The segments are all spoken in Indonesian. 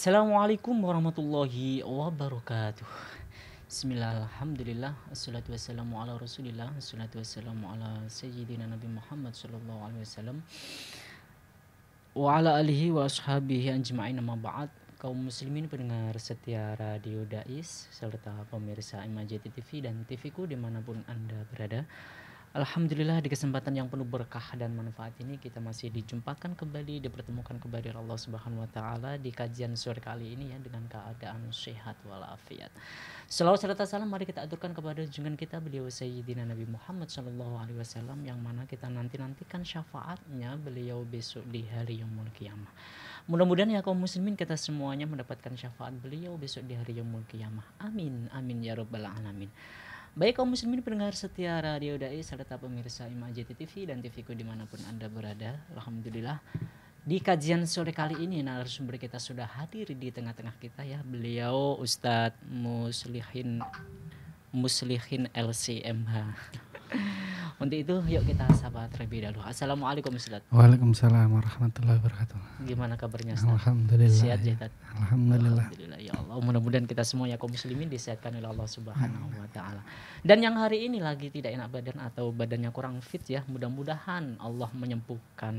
Assalamualaikum warahmatullahi wabarakatuh. Bismillah, alhamdulillah, assalatu wassalamu ala rasulillah, assalatu wassalamu ala sayyidina Nabi Muhammad sallallahu alaihi wasallam wa ala alihi wa ashabihi anjma'in, amma ba'd. Kaum muslimin pendengar setia Radio Dais serta pemirsa MAJT TV dan TVku dimanapun Anda berada, alhamdulillah di kesempatan yang penuh berkah dan manfaat ini kita masih dijumpakan kembali, dipertemukan kembali oleh Allah Subhanahu wa taala di kajian sore kali ini ya, dengan keadaan sehat walafiat. Selawat serta salam mari kita aturkan kepada junjungan kita beliau Sayyidina Nabi Muhammad sallallahu alaihi wasallam, yang mana kita nantikan syafaatnya beliau besok di hari yaumul qiyamah. Mudah-mudahan ya kaum muslimin kita semuanya mendapatkan syafaat beliau besok di hari yaumul qiyamah. Amin amin ya rabbal alamin. Baik kaum muslimin pendengar setia Radio Dai serta pemirsa MAJT TV dan TVku dimanapun Anda berada, alhamdulillah di kajian sore kali ini narasumber kita sudah hadir di tengah-tengah kita ya, beliau Ustadz Muslihin LCMH. Untuk itu yuk kita sapa terlebih dahulu. Assalamualaikum Ustadz. Waalaikumsalam warahmatullahi wabarakatuh. Gimana kabarnya Ustadz? Alhamdulillah. Sehat ya Ustadz? Alhamdulillah. Alhamdulillah ya Allah. Mudah-mudahan kita semua ya kaum muslimin disehatkan oleh Allah Subhanahu wa taala. Dan yang hari ini lagi tidak enak badan atau badannya kurang fit ya, mudah-mudahan Allah menyembuhkan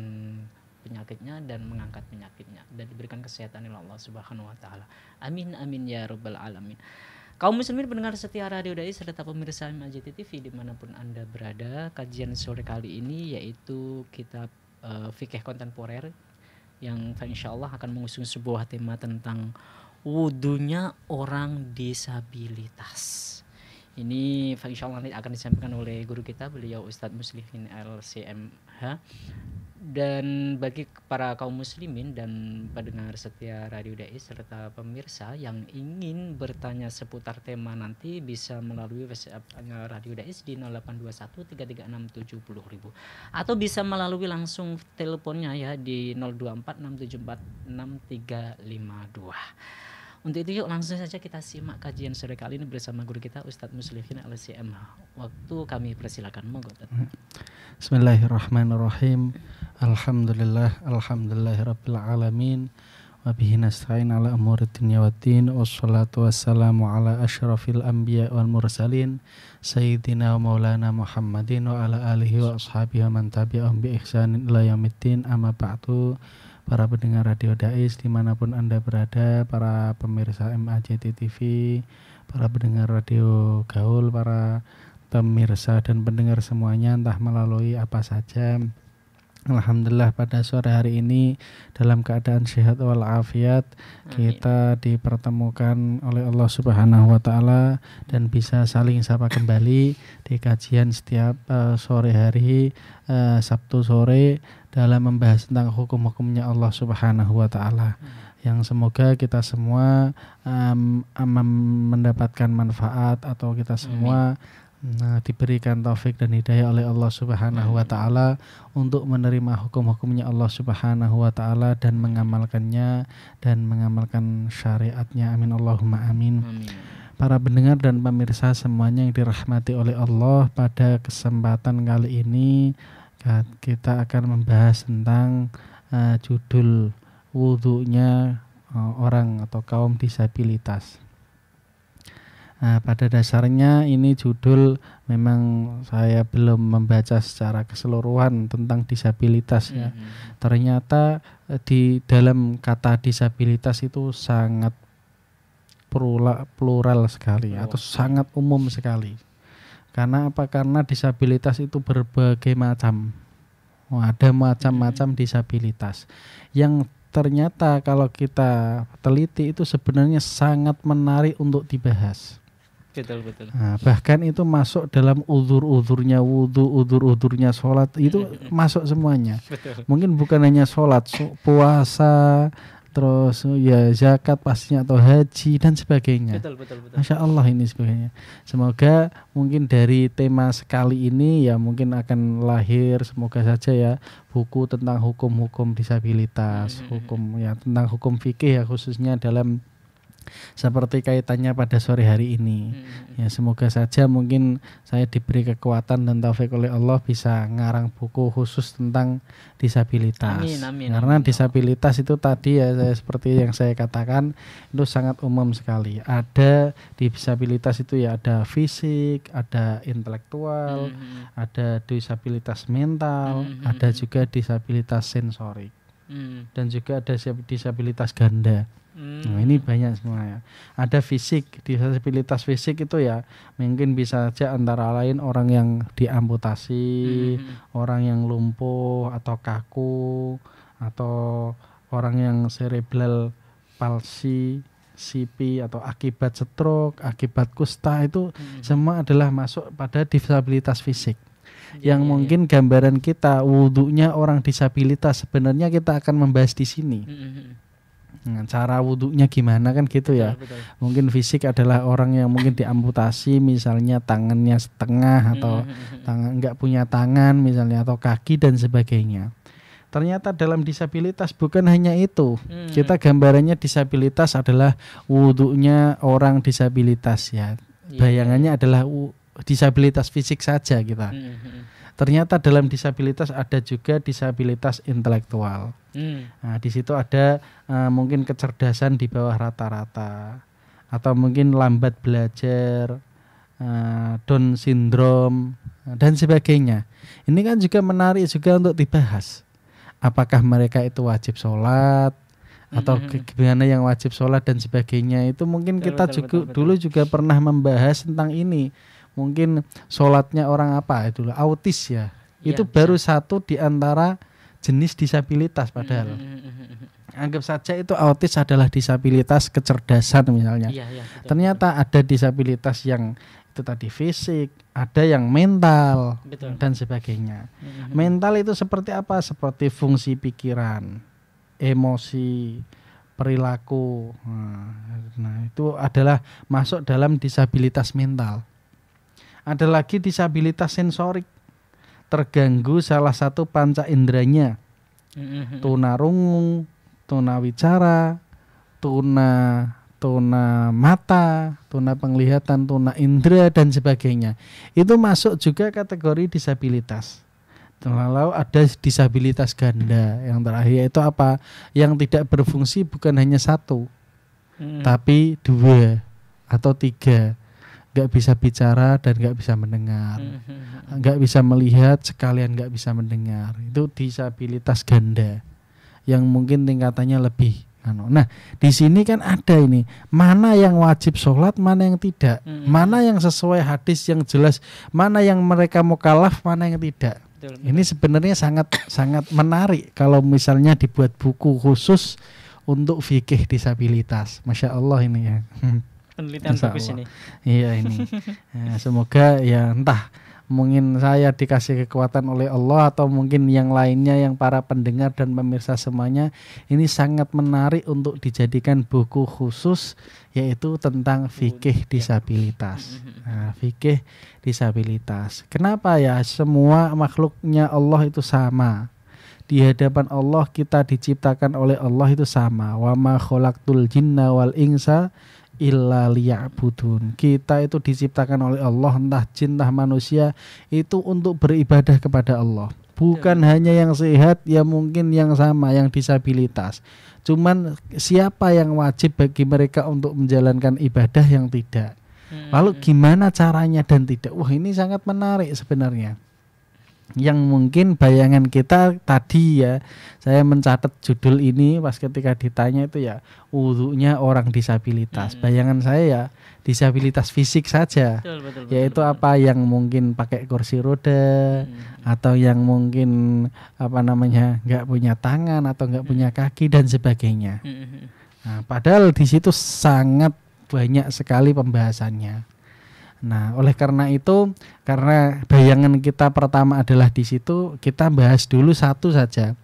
penyakitnya dan mengangkat penyakitnya dan diberikan kesehatan oleh Allah Subhanahu wa taala. Amin amin ya rabbal alamin. Kaum muslimin pendengar setia Radio Dai serta pemirsa MAJT TV dimanapun Anda berada, kajian sore kali ini yaitu kitab fikih kontemporer yang insya Allah akan mengusung sebuah tema tentang wudunya orang disabilitas. Ini insya Allah akan disampaikan oleh guru kita beliau Ustadz Muslihin LCMH. Dan bagi para kaum muslimin dan pendengar setia Radio Dai serta pemirsa yang ingin bertanya seputar tema nanti bisa melalui WhatsApp Radio Dai di 0821 336 70.000 atau bisa melalui langsung teleponnya ya di 024 674 6352. Untuk itu yuk langsung saja kita simak kajian sore kali ini bersama guru kita Ustadz Muslihin LCMH. Waktu kami persilakan, monggo. Bismillahirrahmanirrahim. Alhamdulillahirabbil alamin. Wa bihi nasta'in ala umuri dunya waddin. Wassalatu wassalamu ala asyrafil anbiya wal mursalin sayyidina wa maulana Muhammadin wa ala alihi wa ashabihi wa man tabi'ahum bi ihsanin ila yaumiddin. Amma ba'du. Para pendengar Radio Dais dimanapun Anda berada, para pemirsa MAJT TV, para pendengar Radio Gaul, para pemirsa dan pendengar semuanya entah melalui apa saja, alhamdulillah pada sore hari ini dalam keadaan sehat walafiat kita dipertemukan oleh Allah Subhanahu wa taala dan bisa saling sapa kembali di kajian setiap sore hari Sabtu sore dalam membahas tentang hukum-hukumnya Allah Subhanahu wa taala. Yang semoga kita semua mendapatkan manfaat atau kita semua diberikan taufik dan hidayah oleh Allah Subhanahu wa taala untuk menerima hukum-hukumnya Allah Subhanahu wa taala dan mengamalkannya dan mengamalkan syariatnya. Amin Allahumma amin. Para pendengar dan pemirsa semuanya yang dirahmati oleh Allah, pada kesempatan kali ini kita akan membahas tentang judul wudunya orang atau kaum disabilitas. Pada dasarnya ini judul memang saya belum membaca secara keseluruhan tentang disabilitas ya. Ternyata di dalam kata disabilitas itu sangat plural sekali atau sangat umum sekali. Karena apa? Karena disabilitas itu berbagai macam. Ada macam-macam disabilitas yang ternyata kalau kita teliti itu sebenarnya sangat menarik untuk dibahas. Betul. Bahkan itu masuk dalam uzur-uzurnya wudu, uzur-uzurnya sholat, itu masuk semuanya. Betul. Mungkin bukan hanya sholat, puasa, terus ya zakat pastinya atau haji dan sebagainya. Betul. Masya Allah ini sebagainya. Semoga mungkin dari tema sekali ini ya mungkin akan lahir, semoga saja ya, buku tentang hukum-hukum disabilitas, hukum ya tentang hukum fikih ya khususnya dalam seperti kaitannya pada sore hari ini. Ya semoga saja mungkin saya diberi kekuatan dan taufik oleh Allah bisa ngarang buku khusus tentang disabilitas. Karena disabilitas itu tadi ya seperti yang saya katakan itu sangat umum sekali. Ada disabilitas itu ya ada fisik, ada intelektual, ada disabilitas mental, ada juga disabilitas sensorik. Dan juga ada disabilitas ganda. Nah, ini banyak semua ya. Ada fisik, disabilitas fisik itu ya mungkin bisa saja antara lain orang yang diamputasi, orang yang lumpuh atau kaku, atau orang yang cerebral palsy, CP atau akibat stroke, akibat kusta itu semua adalah masuk pada disabilitas fisik. Yang mungkin gambaran kita wudhunya orang disabilitas sebenarnya kita akan membahas di sini. Nah, cara wudhunya gimana kan gitu ya. Betul. Mungkin fisik adalah orang yang mungkin diamputasi misalnya tangannya setengah atau tangan enggak punya tangan misalnya atau kaki dan sebagainya. Ternyata dalam disabilitas bukan hanya itu. Kita gambarannya disabilitas adalah wudhunya orang disabilitas ya. Bayangannya adalah disabilitas fisik saja kita. Ternyata dalam disabilitas ada juga disabilitas intelektual. Nah, di situ ada mungkin kecerdasan di bawah rata-rata, atau mungkin lambat belajar, Down syndrome dan sebagainya. Ini kan juga menarik juga untuk dibahas. Apakah mereka itu wajib sholat atau gimana yang wajib sholat dan sebagainya. Itu mungkin kita dulu juga pernah membahas tentang ini. Mungkin sholatnya orang apa itu autis ya. Itu baru satu di antara jenis disabilitas padahal. Anggap saja itu autis adalah disabilitas kecerdasan misalnya. Ternyata ada disabilitas yang itu tadi fisik, ada yang mental dan sebagainya. Mental itu seperti apa? Seperti fungsi pikiran, emosi, perilaku. Nah, itu adalah masuk dalam disabilitas mental. Ada lagi disabilitas sensorik, terganggu salah satu panca inderanya, tunarungu, tunawicara, tuna mata, tuna penglihatan, tuna indera dan sebagainya. Itu masuk juga kategori disabilitas. Lalu ada disabilitas ganda yang terakhir itu apa? Yang tidak berfungsi bukan hanya satu, tapi 2 atau 3. Gak bisa bicara dan gak bisa mendengar, gak bisa melihat sekalian gak bisa mendengar. Itu disabilitas ganda yang mungkin tingkatannya lebih. Nah, di sini kan ada ini mana yang wajib sholat, mana yang tidak, mana yang sesuai hadis yang jelas, mana yang mereka mukallaf, mana yang tidak. Betul. Ini sebenarnya sangat menarik kalau misalnya dibuat buku khusus untuk fikih disabilitas. Masya Allah ini ya. Penelitian bagus ini. Iya ini. Ya, semoga ya entah mungkin saya dikasih kekuatan oleh Allah atau mungkin yang lainnya yang para pendengar dan pemirsa semuanya ini sangat menarik untuk dijadikan buku khusus yaitu tentang fikih disabilitas. Nah, fikih disabilitas. Kenapa ya semua makhluknya Allah itu sama? Di hadapan Allah kita diciptakan oleh Allah itu sama. Wa ma khalaqtul jinna wal insa illa liya'budun. Kita itu diciptakan oleh Allah, entah jin entah manusia, itu untuk beribadah kepada Allah. Bukan hanya yang sehat, ya mungkin yang sama, yang disabilitas. Cuman siapa yang wajib bagi mereka untuk menjalankan ibadah yang tidak. Lalu gimana caranya dan tidak. Wah, ini sangat menarik sebenarnya. Yang mungkin bayangan kita tadi ya, saya mencatat judul ini pas ketika ditanya itu ya wudhunya orang disabilitas. Bayangan saya ya disabilitas fisik saja. Betul, yaitu apa yang mungkin pakai kursi roda atau yang mungkin apa namanya nggak punya tangan atau nggak punya kaki dan sebagainya. Nah, padahal di situ sangat banyak sekali pembahasannya. Nah, oleh karena itu, karena bayangan kita pertama adalah di situ, kita bahas dulu satu saja,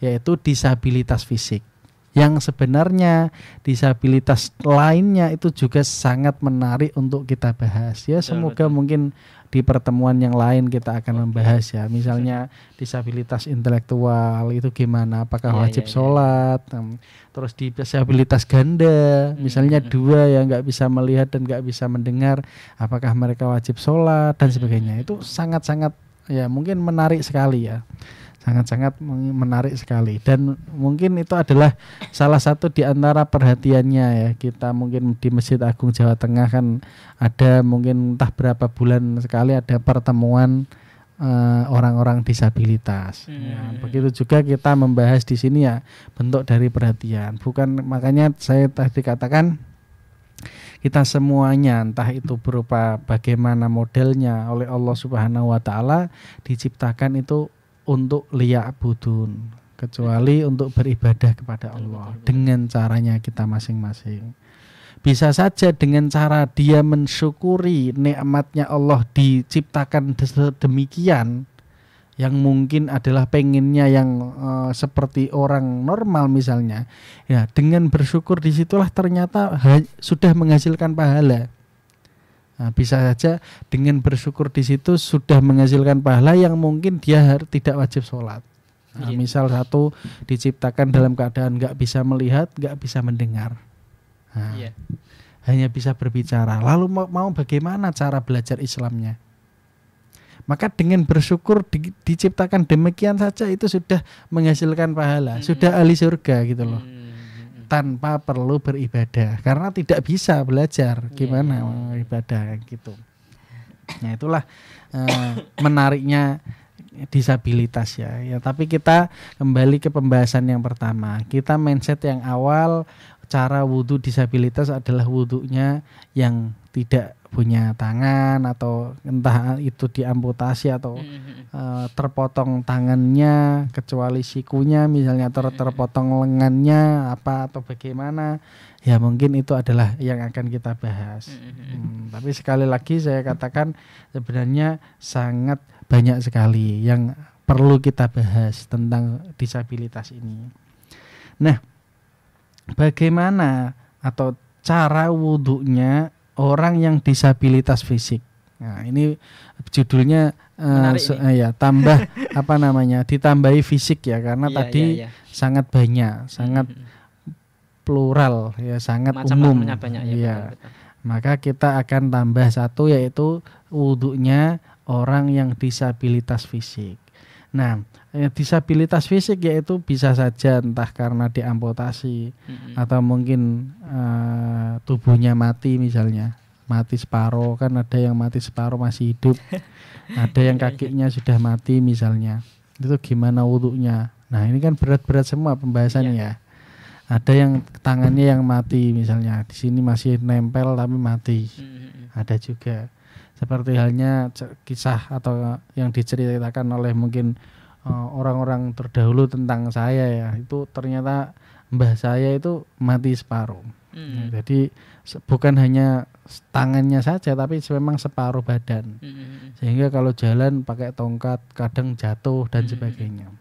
yaitu disabilitas fisik. Yang sebenarnya disabilitas lainnya itu juga sangat menarik untuk kita bahas. Ya, semoga mungkin di pertemuan yang lain kita akan membahas ya. Misalnya disabilitas intelektual itu gimana, apakah wajib sholat. Terus disabilitas ganda, misalnya dua yang nggak bisa melihat dan nggak bisa mendengar, apakah mereka wajib sholat dan sebagainya. Itu sangat-sangat ya mungkin menarik sekali ya. Sangat-sangat menarik sekali, dan mungkin itu adalah salah satu di antara perhatiannya ya. Kita mungkin di Masjid Agung Jawa Tengah kan ada mungkin entah berapa bulan sekali ada pertemuan orang-orang disabilitas. Ya, begitu juga kita membahas di sini ya, bentuk dari perhatian. Bukan, makanya saya tadi katakan kita semuanya entah itu berupa bagaimana modelnya oleh Allah Subhanahu wa taala diciptakan itu untuk liya'budun, kecuali untuk beribadah kepada Allah dengan caranya kita masing-masing. Bisa saja dengan cara dia mensyukuri nikmatnya Allah diciptakan demikian, yang mungkin adalah pengennya yang seperti orang normal misalnya. Ya, dengan bersyukur disitulah ternyata sudah menghasilkan pahala. Nah, bisa saja dengan bersyukur di situ sudah menghasilkan pahala yang mungkin dia tidak wajib sholat. Nah, misal satu diciptakan dalam keadaan nggak bisa melihat, nggak bisa mendengar, hanya bisa berbicara. Lalu mau bagaimana cara belajar Islamnya? Maka dengan bersyukur diciptakan demikian saja itu sudah menghasilkan pahala, sudah ahli surga gitu loh. Tanpa perlu beribadah, karena tidak bisa belajar gimana ibadah gitu. Nah itulah menariknya disabilitas ya. Tapi kita kembali ke pembahasan yang pertama. Kita mindset yang awal, cara wudhu disabilitas adalah wudhunya yang tidak punya tangan, atau entah itu diamputasi atau terpotong tangannya kecuali sikunya misalnya, terpotong lengannya apa atau bagaimana ya, mungkin itu adalah yang akan kita bahas. Tapi sekali lagi saya katakan sebenarnya sangat banyak sekali yang perlu kita bahas tentang disabilitas ini. Nah, bagaimana atau cara wudhunya orang yang disabilitas fisik? Nah, ini judulnya ya tambah apa namanya, ditambahi fisik ya, karena tadi sangat banyak, sangat plural ya, sangat umum banyak, ya. Betul. Maka kita akan tambah satu, yaitu wudhunya orang yang disabilitas fisik. Nah, disabilitas fisik yaitu bisa saja entah karena diamputasi atau mungkin tubuhnya mati misalnya, mati separuh, kan ada yang mati separuh masih hidup, ada yang kakinya sudah mati misalnya. Itu gimana wudhunya? Nah ini kan berat-berat semua pembahasannya ya. Ada yang tangannya yang mati misalnya, di sini masih nempel tapi mati. Ada juga. Seperti halnya kisah atau yang diceritakan oleh mungkin orang-orang terdahulu tentang saya ya, itu ternyata mbah saya itu mati separuh. Jadi bukan hanya tangannya saja, tapi memang separuh badan. Sehingga kalau jalan pakai tongkat kadang jatuh dan sebagainya.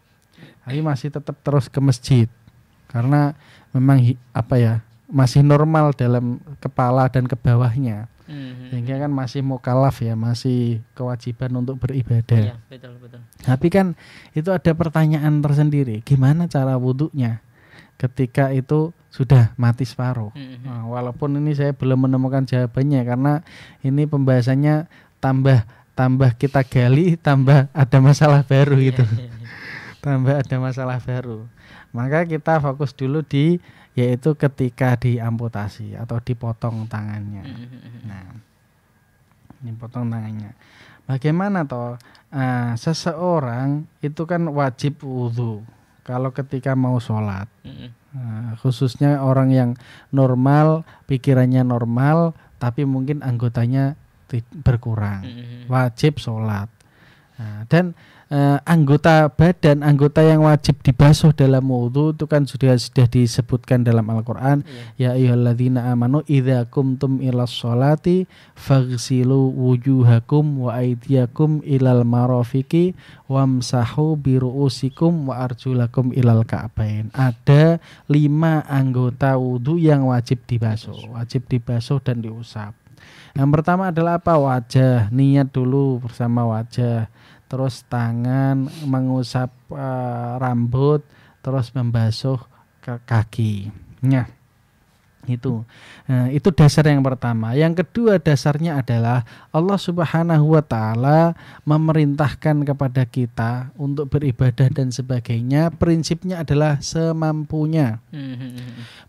Tapi masih tetap terus ke masjid karena memang masih normal dalam kepala dan ke bawahnya. Sehingga kan masih mukallaf ya, masih kewajiban untuk beribadah. Betul. Tapi kan itu ada pertanyaan tersendiri, gimana cara wudhunya ketika itu sudah mati separuh? Nah, walaupun ini saya belum menemukan jawabannya, karena ini pembahasannya tambah kita gali, tambah ada masalah baru gitu. Tambah ada masalah baru. Maka kita fokus dulu yaitu ketika diamputasi atau dipotong tangannya. Nah, dipotong tangannya. Bagaimana toh? Seseorang itu kan wajib wudhu kalau ketika mau sholat. Khususnya orang yang normal, pikirannya normal, tapi mungkin anggotanya berkurang, wajib sholat. Dan anggota yang wajib dibasuh dalam wudhu itu kan sudah disebutkan dalam Al-Quran. Ya ayyuhalladzina amanu idza qumtum ilas sholati faghsilu wujuhakum wa aydiyakum ilal marafiqi wamsahu biru'usikum wa arjulakum ilal ka'bain. Ada 5 anggota wudhu yang wajib dibasuh dan diusap. Yang pertama adalah apa? Wajah, niat dulu bersama wajah. Terus tangan mengusap rambut, terus membasuh ke kaki. Nah, itu dasar yang pertama. Yang kedua dasarnya adalah Allah Subhanahu wa taala memerintahkan kepada kita untuk beribadah dan sebagainya. Prinsipnya adalah semampunya.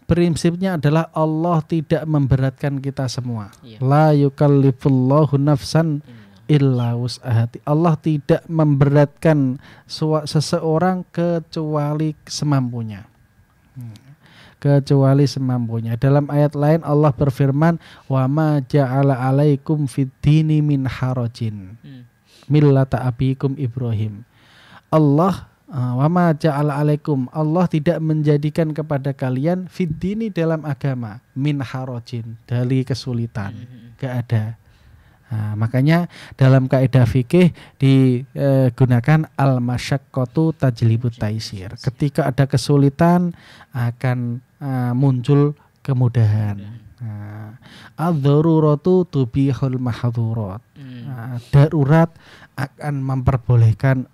Prinsipnya adalah Allah tidak memberatkan kita semua. La yukallifullahu nafsan illa wus'ahati. Allah tidak memberatkan seseorang kecuali semampunya. Kecuali semampunya. Dalam ayat lain Allah berfirman, wa ma ja'ala 'alaikum fid-dini min harajin millata abikum Ibrahim. Allah wa ma ja'ala 'alaikum, Allah tidak menjadikan kepada kalian fid-dini dalam agama min harajin, dari kesulitan. Gak ada. Nah, makanya dalam kaidah fikih digunakan al-masyaqqatu tajlibut taisir. Ketika ada kesulitan akan muncul kemudahan. Ad-daruratu tubihul mahdhurat. Darurat akan memperbolehkan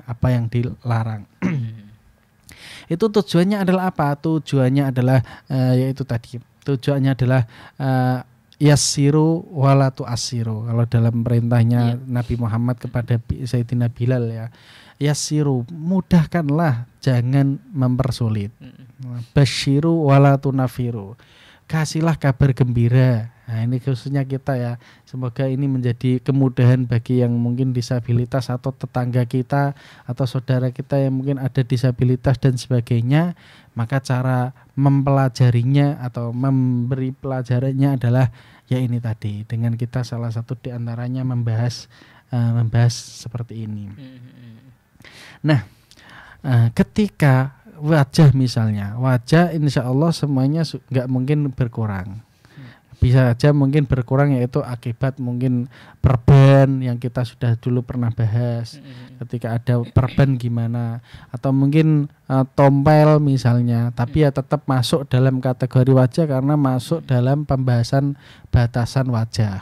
apa yang dilarang. Itu tujuannya adalah apa? Tujuannya adalah yaitu tadi. Tujuannya adalah yassiru wala tu'assiru. Kalau dalam perintahnya Nabi Muhammad kepada Sayyidina Bilal ya, yassiru, mudahkanlah, jangan mempersulit. Basyiru wala tunafiru, kasihlah kabar gembira. Nah, ini khususnya kita ya. Semoga ini menjadi kemudahan bagi yang mungkin disabilitas atau tetangga kita atau saudara kita yang mungkin ada disabilitas dan sebagainya. Maka cara mempelajarinya atau memberi pelajarannya adalah ya ini tadi, dengan kita salah satu diantaranya membahas seperti ini. Nah, ketika wajah misalnya, wajah insya Allah semuanya nggak mungkin berkurang. Bisa saja mungkin berkurang yaitu akibat mungkin perban yang kita sudah dulu pernah bahas. Ketika ada perban gimana, atau mungkin tompel misalnya, tapi ya tetap masuk dalam kategori wajah karena masuk dalam pembahasan batasan wajah.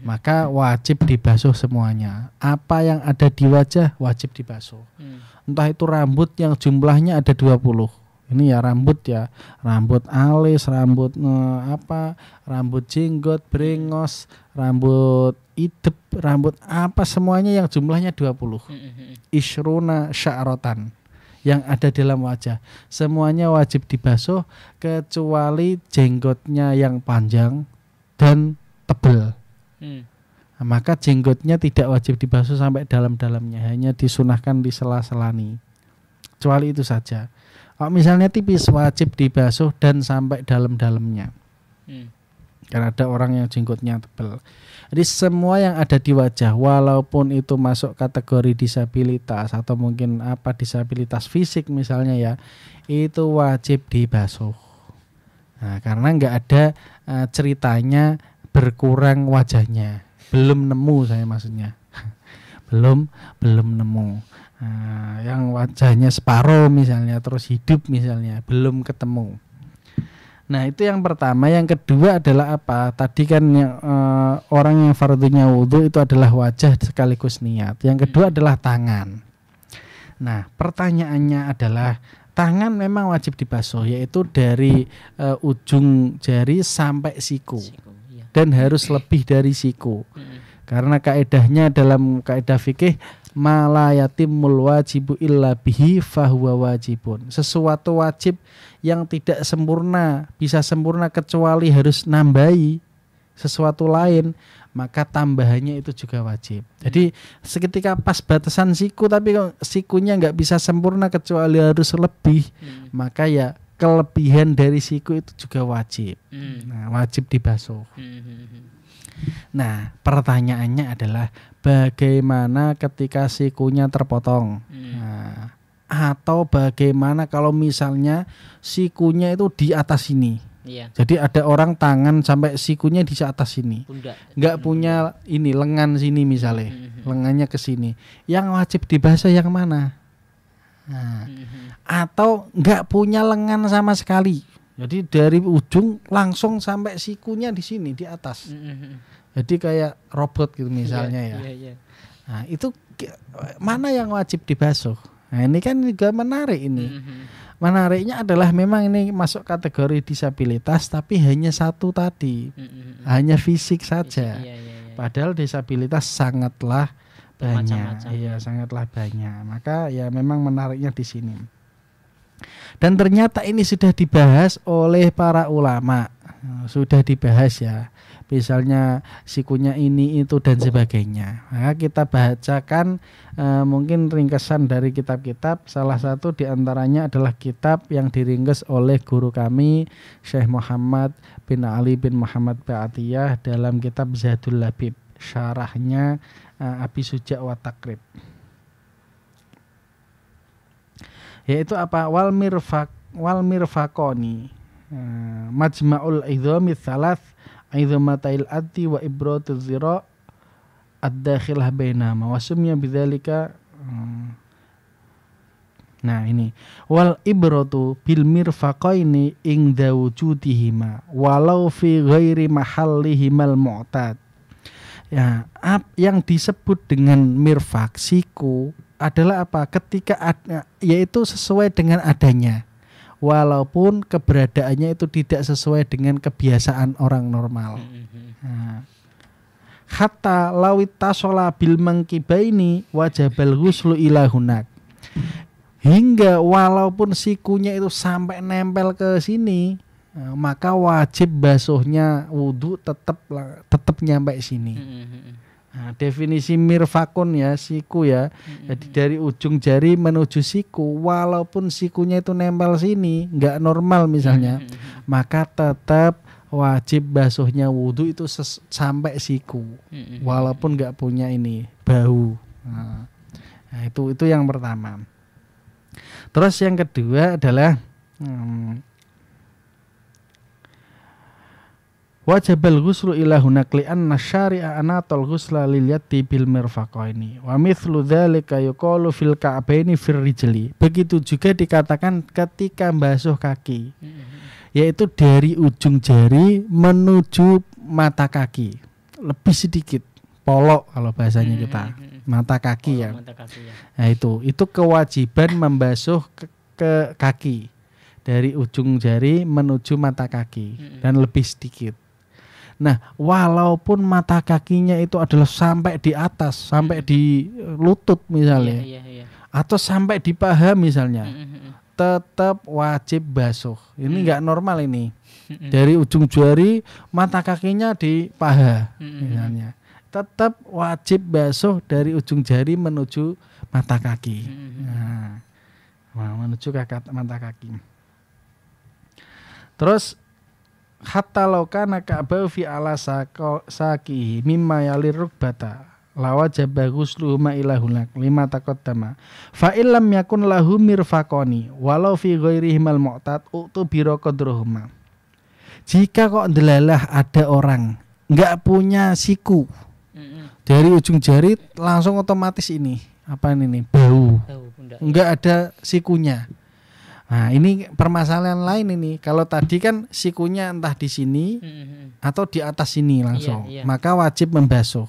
Maka wajib dibasuh semuanya. Apa yang ada di wajah wajib dibasuh. Entah itu rambut yang jumlahnya ada 20. Ini ya rambut alis, rambut rambut jenggot, brengos, rambut idep, rambut apa semuanya yang jumlahnya 20. Ishruna sya'rotan yang ada dalam wajah. Semuanya wajib dibasuh kecuali jenggotnya yang panjang dan tebal. Maka jenggotnya tidak wajib dibasuh sampai dalam-dalamnya, hanya disunahkan di sela-selani. Kecuali itu saja. Kalau misalnya tipis wajib dibasuh dan sampai dalam-dalamnya. Karena ada orang yang jenggotnya tebal. Jadi semua yang ada di wajah, walaupun itu masuk kategori disabilitas atau mungkin disabilitas fisik misalnya ya, itu wajib dibasuh. Nah, karena nggak ada ceritanya berkurang wajahnya. Belum nemu saya maksudnya. belum nemu. Nah, yang wajahnya separuh misalnya terus hidup misalnya belum ketemu. Nah, itu yang pertama. Yang kedua adalah apa? Tadi kan orang yang fardhunya wudu itu adalah wajah sekaligus niat. Yang kedua adalah tangan. Nah, pertanyaannya adalah tangan memang wajib dibasuh, yaitu dari ujung jari sampai siku. Dan harus lebih dari siku. Karena kaedahnya dalam kaedah fikih ma la yatimul wajibu illa bihi fahuwa wajibun. Sesuatu wajib yang tidak sempurna, bisa sempurna kecuali harus nambahi sesuatu lain, maka tambahannya itu juga wajib. Jadi seketika pas batasan siku tapi sikunya nggak bisa sempurna kecuali harus lebih, maka ya kelebihan dari siku itu juga wajib. Nah, wajib dibasuh. Nah, pertanyaannya adalah bagaimana ketika sikunya terpotong? Nah, atau bagaimana kalau misalnya sikunya itu di atas sini? Jadi ada orang tangan sampai sikunya di atas sini, nggak punya ini lengan sini misalnya, lengannya ke sini. Yang wajib dibasuh yang mana? Nah, atau nggak punya lengan sama sekali, Jadi dari ujung langsung sampai sikunya di sini di atas. Jadi kayak robot gitu misalnya ya. Nah, itu mana yang wajib dibasuh? Nah, ini kan juga menarik ini. Menariknya adalah memang ini masuk kategori disabilitas tapi hanya satu tadi. Hanya fisik saja. Padahal disabilitas sangatlah banyak. Iya, sangatlah banyak. Maka ya memang menariknya di sini. Dan ternyata ini sudah dibahas oleh para ulama. Sudah dibahas ya. Misalnya sikunya ini itu dan sebagainya. Maka kita bacakan mungkin ringkesan dari kitab-kitab. Salah satu diantaranya adalah kitab yang diringkes oleh guru kami Syekh Muhammad bin Ali bin Muhammad Ba'atiyah dalam kitab Zadul Labib. Syarahnya Abi Suja' wa Takrib. Yaitu apa? Wal mirfaqoni majma'ul idhami thalath idhamatail addi wa ibratu zira ad-dakhilah bainama wa sumya bidzalika. Nah ini wal ibratu bil mirfaqaini inda wujudihima walau fi ghairi mahallihimal mu'tad. Ya, yang disebut dengan mirfaq siku adalah apa? Ketika yaitu sesuai dengan adanya. Walaupun keberadaannya itu tidak sesuai dengan kebiasaan orang normal. Nah, hatta lawit tasola bil mangkibaini wajabal ghuslu ila hunak. Hingga walaupun sikunya itu sampai nempel ke sini, maka wajib basuhnya wudu tetap nyampe sini. Nah, definisi mirfakun ya siku ya. Jadi dari ujung jari menuju siku, walaupun sikunya itu nempel sini, nggak normal misalnya, maka tetap wajib basuhnya wudu itu sampai siku, walaupun nggak punya ini bahu. Nah, itu yang pertama. Terus yang kedua adalah wajibal ghuslu ila hunakli anna syari'a anatal ghusla lil yati bil mirfaqaini wa mithlu dzalika yuqalu fil ka'baini fir rijli. Begitu juga dikatakan ketika basuh kaki, yaitu dari ujung jari menuju mata kaki, lebih sedikit polok kalau bahasanya kita mata kaki ya. Nah itu kewajiban membasuh ke kaki dari ujung jari menuju mata kaki dan lebih sedikit. Nah, walaupun mata kakinya itu adalah sampai di atas, sampai di lutut misalnya, atau sampai di paha misalnya, tetap wajib basuh. Ini nggak normal ini. Dari ujung jari, mata kakinya di paha misalnya, tetap wajib basuh dari ujung jari menuju mata kaki. Nah, menuju mata kaki. Terus hatta laukana ka'bau fi ala saki mimma yalir rukbata lawajaba ghusluhuma ila hunak lima taqaddama fa illam yakun lahu mirfaqani walau fi ghairihimal mu'tad utu biro qadruhuma. Jika kok ndelalah ada orang enggak punya siku, dari ujung jari langsung otomatis ini apa ini bau enggak ada sikunya. Nah ini permasalahan lain ini. Kalau tadi kan sikunya entah di sini atau di atas sini langsung, maka wajib membasuh.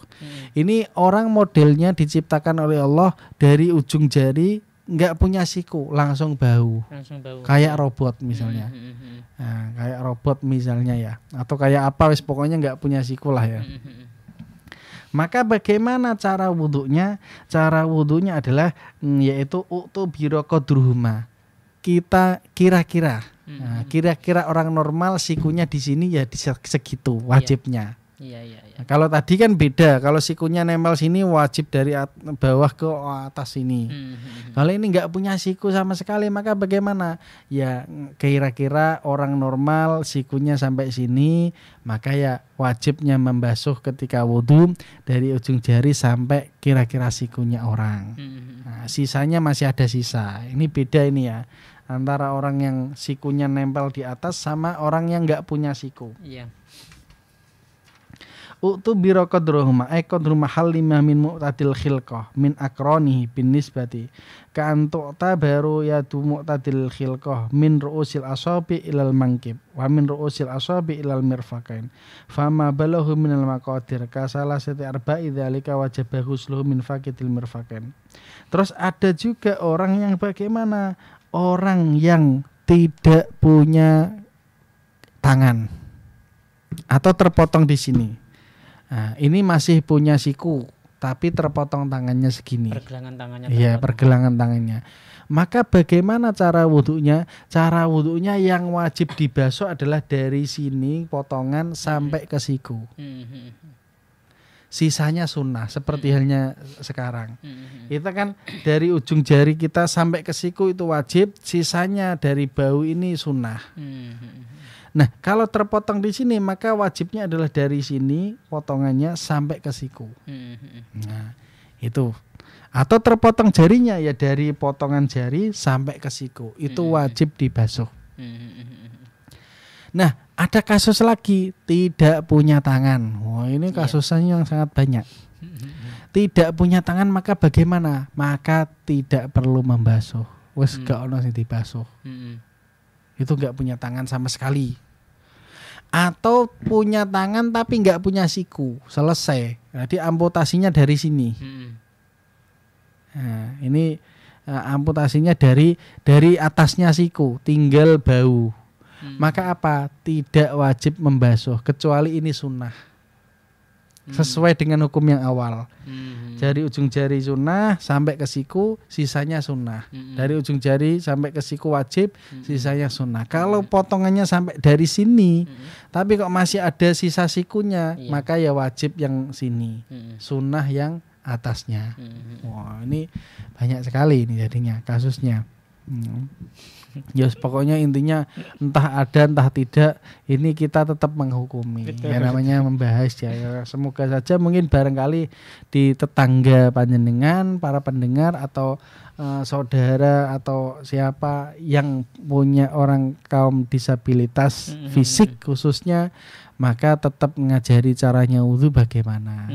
Ini orang modelnya diciptakan oleh Allah dari ujung jari nggak punya siku, langsung bau. Kayak robot misalnya. Nah, kayak robot misalnya ya, atau kayak apa wis pokoknya nggak punya siku lah ya. Maka bagaimana cara wudunya? Cara wudunya adalah yaitu utu biro qadruhuma. Kita kira-kira, kira-kira orang normal sikunya di sini ya di segitu wajibnya. Nah, kalau tadi kan beda, kalau sikunya nempel sini wajib dari bawah ke atas sini. Kalau ini nggak punya siku sama sekali, maka bagaimana? Ya kira-kira orang normal sikunya sampai sini, maka ya wajibnya membasuh ketika wudhu dari ujung jari sampai kira-kira sikunya orang. Nah, sisanya masih ada sisa. Ini beda ini ya. Antara orang yang sikunya nempel di atas sama orang yang nggak punya siku. Utu biro qadruhuma qadru mahallima min mu'tadil khilqah min akronihi bin nisbati ka antu tabaru yadu mu'tadil khilqah min ru'usil asabi ilal mangkib wa min ru'usil asabi ilal mirfaqain fama balahu minal maqadir ka salasati arba'i dzalika wajaba ghusluhu min faqitil mirfaqain. Terus ada juga orang yang bagaimana? Orang yang tidak punya tangan atau terpotong di sini. Nah, ini masih punya siku, tapi terpotong tangannya segini. Pergelangan tangannya. Iya, pergelangan tangannya. Maka bagaimana cara wudhunya? Cara wudhunya yang wajib dibasuh adalah dari sini potongan sampai ke siku. Sisanya sunnah, seperti halnya sekarang. Kita kan dari ujung jari kita sampai ke siku itu wajib, sisanya dari bahu ini sunnah. Nah, kalau terpotong di sini maka wajibnya adalah dari sini potongannya sampai ke siku. Nah, itu. Atau terpotong jarinya ya dari potongan jari sampai ke siku. Itu wajib dibasuh. Nah, ada kasus lagi tidak punya tangan. Wah, ini kasusnya yang sangat banyak. Tidak punya tangan maka bagaimana? Maka tidak perlu membasuh. Wes gak ono sing dibasuh. Itu nggak punya tangan sama sekali. Atau punya tangan tapi nggak punya siku, selesai. Jadi amputasinya dari sini. Nah, ini amputasinya dari atasnya siku, tinggal bau. Maka apa? Tidak wajib membasuh kecuali ini sunnah. Sesuai dengan hukum yang awal. Dari ujung jari sunnah sampai ke siku, sisanya sunnah. Dari ujung jari sampai ke siku wajib, sisanya sunnah. Kalau potongannya sampai dari sini, tapi kok masih ada sisa sikunya, maka ya wajib yang sini. Sunnah yang atasnya. Wah, ini banyak sekali ini jadinya kasusnya. Ya pokoknya intinya entah ada entah tidak ini kita tetap menghukumi. Ya namanya membahas ya. Semoga saja mungkin barangkali di tetangga panjenengan, para pendengar atau saudara atau siapa yang punya orang kaum disabilitas fisik khususnya, maka tetap mengajari caranya wudhu bagaimana.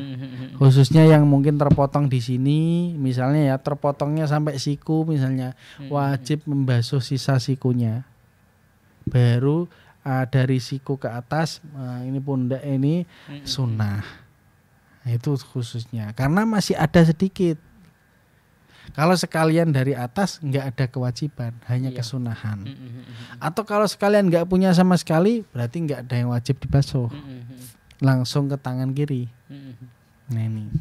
Khususnya yang mungkin terpotong di sini, misalnya ya terpotongnya sampai siku misalnya, wajib membasuh sisa sikunya. Baru dari siku ke atas, ini pundak ini sunnah. Nah, itu khususnya. Karena masih ada sedikit. Kalau sekalian dari atas nggak ada kewajiban, hanya kesunahan. Atau kalau sekalian nggak punya sama sekali, berarti nggak ada yang wajib dibasuh. Langsung ke tangan kiri. Nah ini,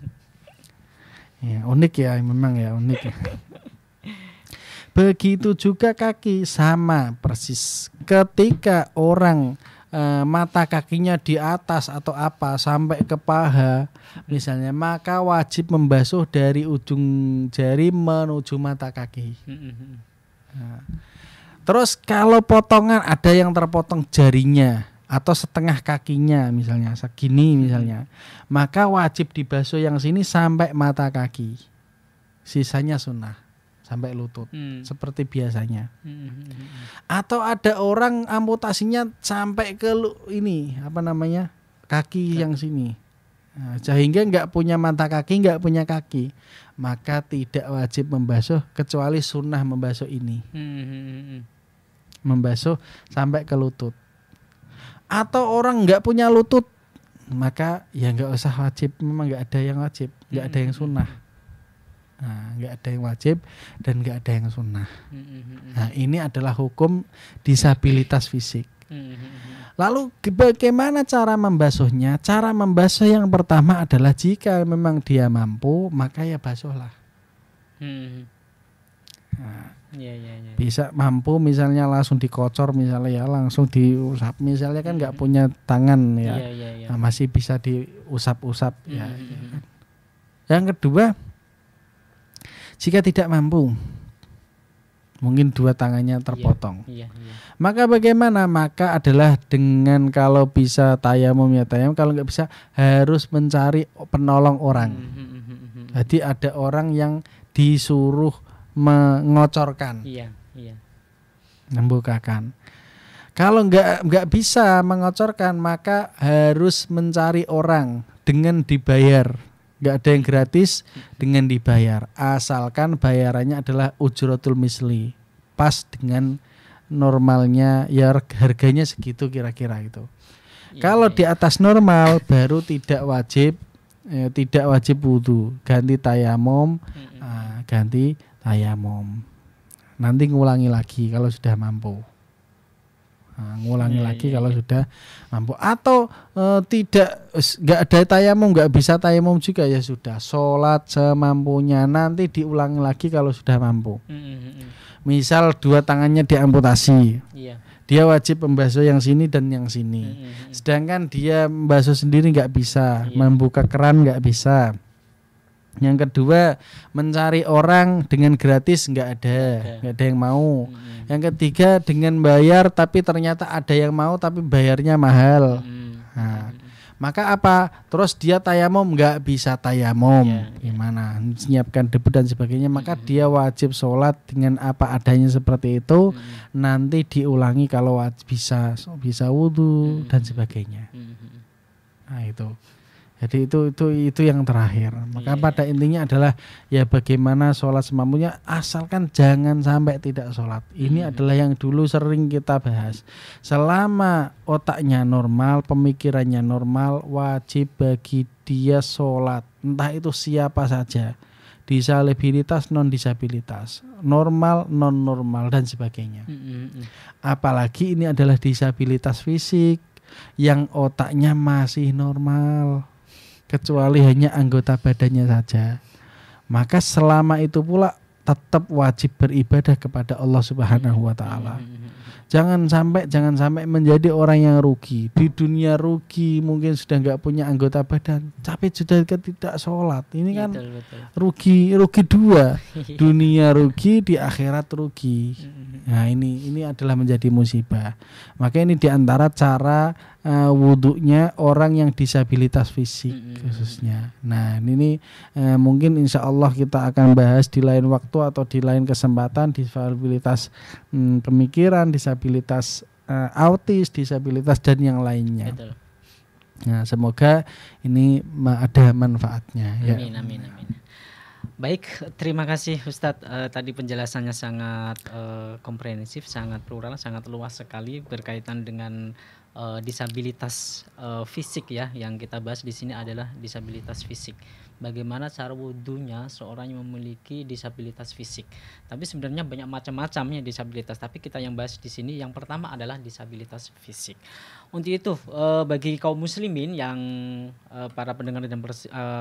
ya unik ya, memang ya unik ya. Begitu juga kaki sama persis. Ketika orang mata kakinya di atas atau apa sampai ke paha misalnya, maka wajib membasuh dari ujung jari menuju mata kaki. Nah, terus kalau potongan ada yang terpotong jarinya atau setengah kakinya misalnya segini misalnya, maka wajib dibasuh yang sini sampai mata kaki, sisanya sunnah sampai lutut seperti biasanya. Atau ada orang amputasinya sampai ke ini apa namanya kaki yang sini, nah, sehingga nggak punya mata kaki, nggak punya kaki, maka tidak wajib membasuh kecuali sunnah membasuh ini, membasuh sampai ke lutut. Atau orang nggak punya lutut, maka ya nggak usah wajib, memang nggak ada yang wajib, nggak ada yang sunnah. Nah, nggak ada yang wajib dan nggak ada yang sunnah. Nah, ini adalah hukum disabilitas fisik. Lalu bagaimana cara membasuhnya? Cara membasuh yang pertama adalah jika memang dia mampu, maka ya basuhlah. Nah, bisa mampu misalnya langsung dikocor misalnya ya langsung diusap misalnya kan nggak punya tangan ya, nah, masih bisa diusap-usap ya. Yang kedua, jika tidak mampu, mungkin dua tangannya terpotong, maka bagaimana? Maka adalah dengan kalau bisa tayamum ya tayamum, kalau nggak bisa harus mencari penolong orang. Jadi ada orang yang disuruh mengocorkan, membukakan. Kalau nggak bisa mengocorkan, maka harus mencari orang dengan dibayar. Nggak ada yang gratis dengan dibayar. Asalkan bayarannya adalah ujratul misli. Pas dengan normalnya, ya harganya segitu kira-kira gitu. Kalau di atas normal baru tidak wajib wudu, ganti tayamum, nanti ngulangi lagi kalau sudah mampu. Kalau sudah mampu, atau nggak ada tayamum, nggak bisa tayamum juga, ya sudah sholat semampunya, nanti diulangi lagi kalau sudah mampu. Misal 2 tangannya diamputasi, dia wajib membasuh yang sini dan yang sini, sedangkan dia membasuh sendiri nggak bisa, membuka keran nggak bisa. Yang kedua, mencari orang dengan gratis nggak ada yang mau. Yang ketiga, dengan bayar tapi ternyata ada yang mau tapi bayarnya mahal. Nah, maka apa? Terus dia tayamum nggak bisa tayamum, gimana? Menyiapkan debu dan sebagainya. Maka dia wajib sholat dengan apa adanya seperti itu. Nanti diulangi kalau bisa wudhu dan sebagainya. Nah itu. Jadi itu yang terakhir. Maka pada intinya adalah ya bagaimana sholat semampunya, asalkan jangan sampai tidak sholat. Ini adalah yang dulu sering kita bahas. Selama otaknya normal, pemikirannya normal, wajib bagi dia sholat. Entah itu siapa saja, disabilitas, non disabilitas, normal, non normal dan sebagainya. Apalagi ini adalah disabilitas fisik yang otaknya masih normal, kecuali hanya anggota badannya saja. Maka selama itu pula tetap wajib beribadah kepada Allah Subhanahu wa taala. Jangan sampai menjadi orang yang rugi. Di dunia rugi, mungkin sudah enggak punya anggota badan, tapi sudah tidak sholat. Ini kan rugi 2. Dunia rugi, di akhirat rugi. Nah, ini adalah menjadi musibah. Maka ini diantara cara wudhunya orang yang disabilitas fisik khususnya. Nah, ini mungkin insya Allah kita akan bahas di lain waktu atau di lain kesempatan. Disabilitas pemikiran, disabilitas autis, disabilitas dan yang lainnya. Betul. Nah, semoga ini ada manfaatnya. Amin. Baik, terima kasih Ustadz. Tadi penjelasannya sangat komprehensif, sangat plural, sangat luas sekali berkaitan dengan disabilitas fisik ya. Yang kita bahas di sini adalah disabilitas fisik. Bagaimana cara wudhunya seorang yang memiliki disabilitas fisik. Tapi sebenarnya banyak macam-macamnya disabilitas. Tapi kita yang bahas di sini yang pertama adalah disabilitas fisik. Untuk itu bagi kaum muslimin yang para pendengar dan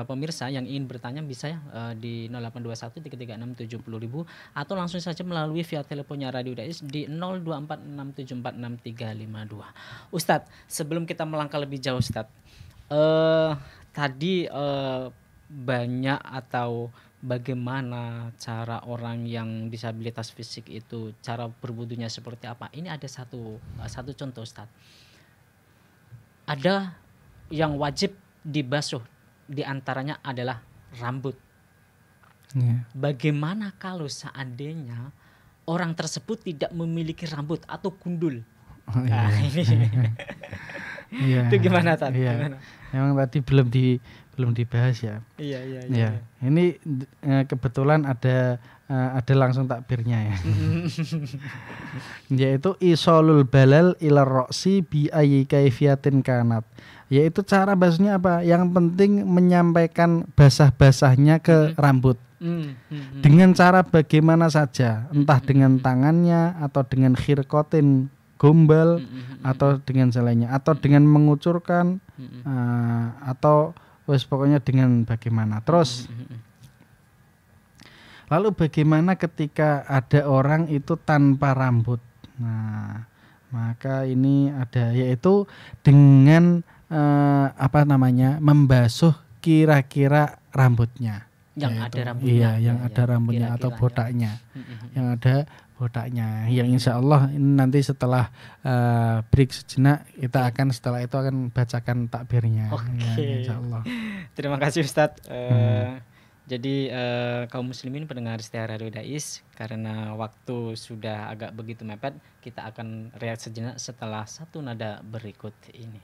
pemirsa yang ingin bertanya bisa ya di 0821 336 70.000 atau langsung saja melalui via teleponnya Radio Dais di 0246746352. Ustadz, sebelum kita melangkah lebih jauh Ustadz, tadi banyak atau bagaimana cara orang yang disabilitas fisik itu cara berwudunya seperti apa. Ini ada satu contoh Ustadz. Ada yang wajib dibasuh, diantaranya adalah rambut. Bagaimana kalau seandainya orang tersebut tidak memiliki rambut atau gundul? Itu gimana tadi? Memang tadi belum dibahas ya. Iya. Ini kebetulan ada langsung takbirnya ya. Yaitu isolul balal ila roksi bi ayyi kaifiyatin kanat. Yaitu cara basuhnya apa? Yang penting menyampaikan basah-basahnya ke rambut. Dengan cara bagaimana saja, entah dengan tangannya atau dengan khirqatin gombal atau dengan selainnya, atau dengan mengucurkan atau pokoknya dengan bagaimana. Terus lalu bagaimana ketika ada orang itu tanpa rambut? Nah, maka ini ada, yaitu dengan membasuh kira-kira rambutnya. Yang ada rambutnya. Yang ada rambutnya atau botaknya. Yang ada botaknya. Yang insya Allah ini nanti setelah break sejenak setelah itu akan bacakan takbirnya. Oke. Insya Allah. Terima kasih Ustadz. Jadi kaum muslimin pendengar setia Radio Dais, karena waktu sudah agak begitu mepet, kita akan rehat sejenak setelah satu nada berikut ini.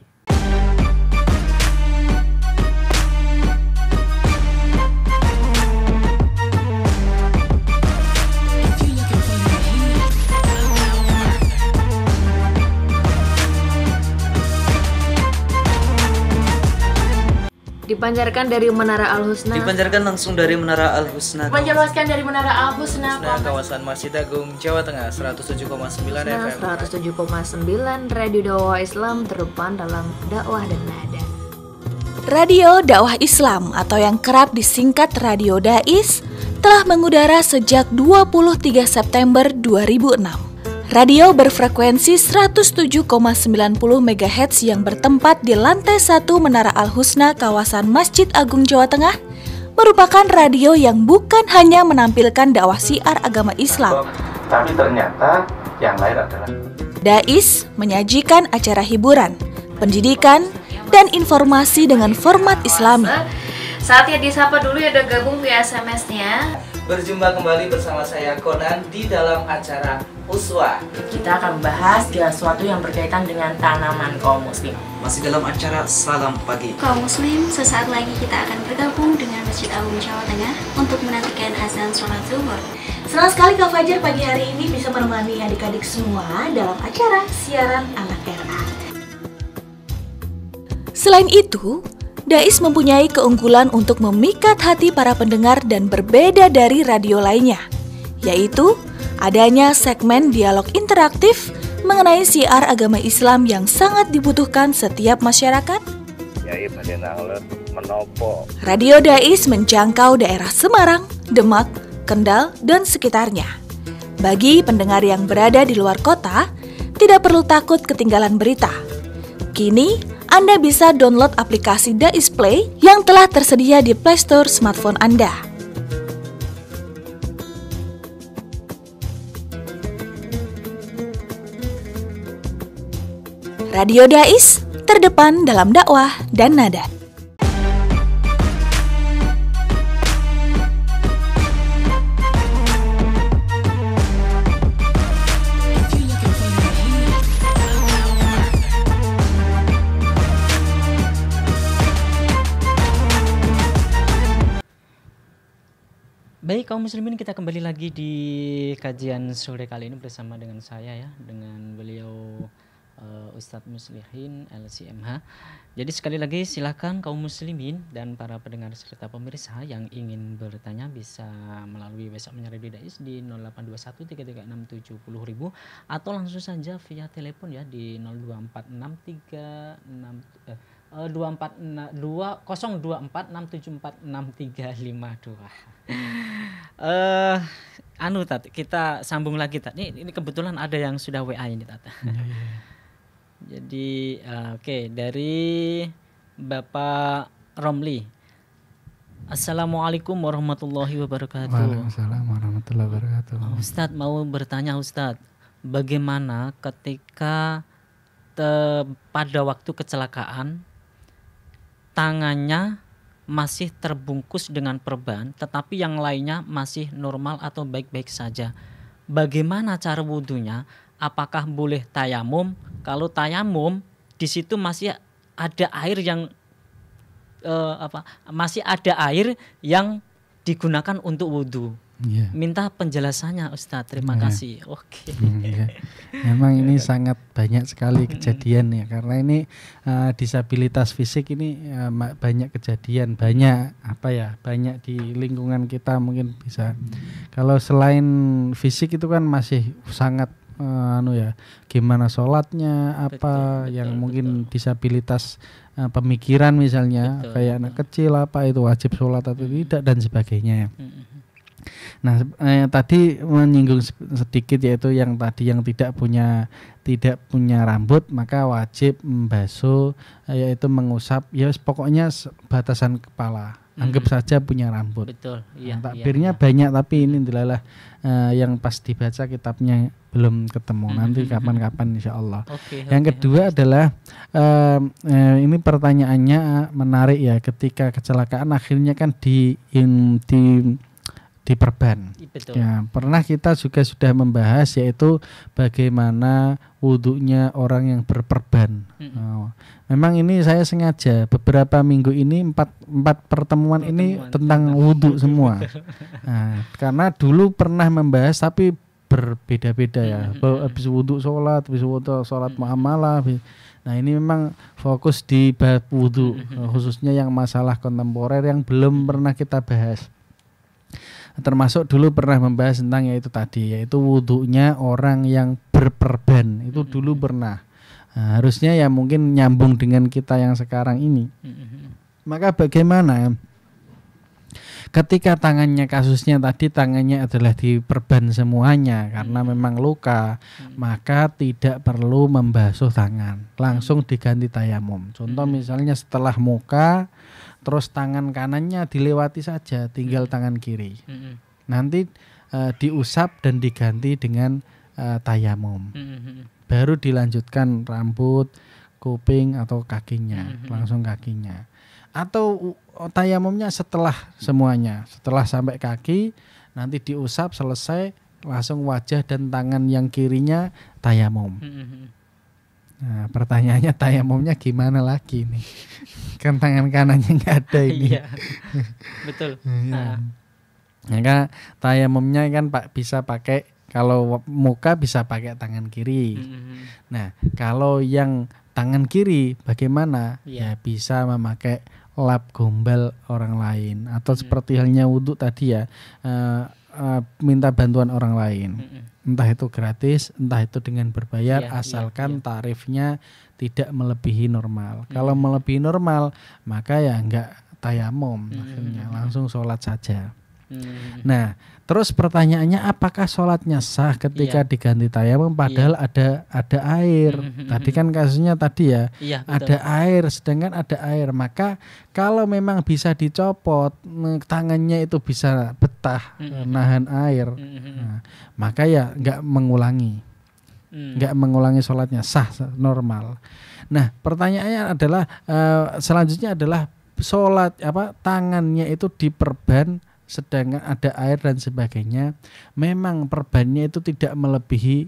Dipancarkan dari Menara Al-Husna. Dipancarkan langsung dari Menara Al-Husna. Menjelaskan dari Menara Al-Husna. Kawasan Masjid Agung, Jawa Tengah, 107,9 FM. 107,9 Radio Dakwah Islam terdepan dalam dakwah dan nada. Radio Dakwah Islam atau yang kerap disingkat Radio Dais telah mengudara sejak 23 September 2006. Radio berfrekuensi 107,90 MHz yang bertempat di lantai 1 Menara Al-Husna kawasan Masjid Agung Jawa Tengah merupakan radio yang bukan hanya menampilkan dakwah syiar agama Islam, Tapi ternyata yang lain adalah Dais menyajikan acara hiburan, pendidikan, dan informasi dengan format Islami. Saatnya disapa dulu ya, udah gabung via SMS-nya. Berjumpa kembali bersama saya Conan di dalam acara Uswah. Kita akan membahas sesuatu yang berkaitan dengan tanaman kaum muslim. Masih dalam acara Salam Pagi. Kaum muslim, sesaat lagi kita akan bergabung dengan Masjid Agung Jawa Tengah untuk menantikan azan sholat zuhur. Senang sekali Kak Fajar pagi hari ini bisa menemani adik-adik semua dalam acara siaran anak RA. Selain itu, Dais mempunyai keunggulan untuk memikat hati para pendengar dan berbeda dari radio lainnya, yaitu adanya segmen dialog interaktif mengenai syiar agama Islam yang sangat dibutuhkan setiap masyarakat. Radio Dais menjangkau daerah Semarang, Demak, Kendal, dan sekitarnya. Bagi pendengar yang berada di luar kota, tidak perlu takut ketinggalan berita. Kini, Anda bisa download aplikasi Dais Play yang telah tersedia di Play Store smartphone Anda. Radio Dais, terdepan dalam dakwah dan nada. Baik kaum muslimin, kita kembali lagi di kajian sore kali ini bersama dengan saya ya, dengan beliau Ustadz Muslihin LCMH. Jadi sekali lagi silakan kaum muslimin dan para pendengar serta pemirsa yang ingin bertanya bisa melalui WhatsApp Radio Dais di 082133670000 atau langsung saja via telepon ya di 0224674634 Tat, kita sambung lagi Tat. Ini kebetulan ada yang sudah WA ini Tat. Jadi oke, dari Bapak Romli. Assalamualaikum warahmatullahi wabarakatuh. Waalaikumsalam warahmatullahi wabarakatuh. Ustadz mau bertanya Ustadz, bagaimana ketika pada waktu kecelakaan tangannya masih terbungkus dengan perban, tetapi yang lainnya masih normal atau baik-baik saja. Bagaimana cara wudhunya? Apakah boleh tayamum? Kalau tayamum, di situ masih ada air yang masih ada air yang digunakan untuk wudhu. Yeah. Minta penjelasannya Ustadz. Terima kasih. Oke. Yeah. Memang ini sangat banyak sekali kejadian ya, karena ini disabilitas fisik ini banyak kejadian, banyak di lingkungan kita mungkin bisa. Kalau selain fisik itu kan masih sangat gimana sholatnya, yang mungkin disabilitas pemikiran misalnya, kayak anak kecil itu wajib sholat atau tidak dan sebagainya. Nah, tadi menyinggung sedikit yaitu yang tidak punya rambut maka wajib membasuh, yaitu mengusap pokoknya batasan kepala. Anggap saja punya rambut. Betul. Iya. Takbirnya banyak tapi ini adalah yang pas dibaca kitabnya belum ketemu. Nanti kapan-kapan insyaallah. Yang kedua adalah ini pertanyaannya menarik ya, ketika kecelakaan akhirnya kan diperban. Betul. Ya, pernah kita juga sudah membahas yaitu bagaimana wudhunya orang yang berperban. Memang ini saya sengaja beberapa minggu ini empat pertemuan ini tentang wudhu semua. Nah, karena dulu pernah membahas tapi berbeda-beda ya. Habis wudhu sholat, habis wudhu sholat muamalah. Nah ini memang fokus di bab wudhu, khususnya yang masalah kontemporer yang belum pernah kita bahas. Termasuk dulu pernah membahas tentang yaitu wudhunya orang yang berperban, itu dulu pernah. Nah, harusnya ya mungkin nyambung dengan kita yang sekarang ini. Maka bagaimana ketika kasusnya tadi tangannya adalah diperban semuanya karena memang luka, maka tidak perlu membasuh tangan, langsung diganti tayamum. Contoh misalnya setelah muka, terus tangan kanannya dilewati saja, tinggal tangan kiri. Nanti diusap dan diganti dengan tayamum. Baru dilanjutkan rambut, kuping atau kakinya, langsung kakinya. Atau tayamumnya setelah semuanya, setelah sampai kaki nanti diusap selesai, langsung wajah dan tangan yang kirinya tayamum. Nah, pertanyaannya tayamumnya gimana lagi nih? Kan tangan kanannya nggak ada ini. Iya. Betul. Maka tayamumnya kan bisa pakai, kalau muka bisa pakai tangan kiri. Nah, kalau yang tangan kiri bagaimana? Ya bisa memakai lap gombal orang lain atau seperti halnya wudhu tadi ya, minta bantuan orang lain. Entah itu gratis, entah itu dengan berbayar, asalkan tarifnya tidak melebihi normal. Kalau melebihi normal, maka ya enggak tayamum, akhirnya langsung sholat saja. Nah, terus pertanyaannya apakah sholatnya sah ketika diganti tayamum padahal ada air? Tadi kan kasusnya tadi ya, ada air, sedangkan ada air. Maka kalau memang bisa dicopot, tangannya itu bisa betah nahan air, nah, maka ya nggak mengulangi, sholatnya, sah normal. Nah, pertanyaannya adalah selanjutnya adalah sholat tangannya itu diperban sedangkan ada air dan sebagainya, memang perbannya itu tidak melebihi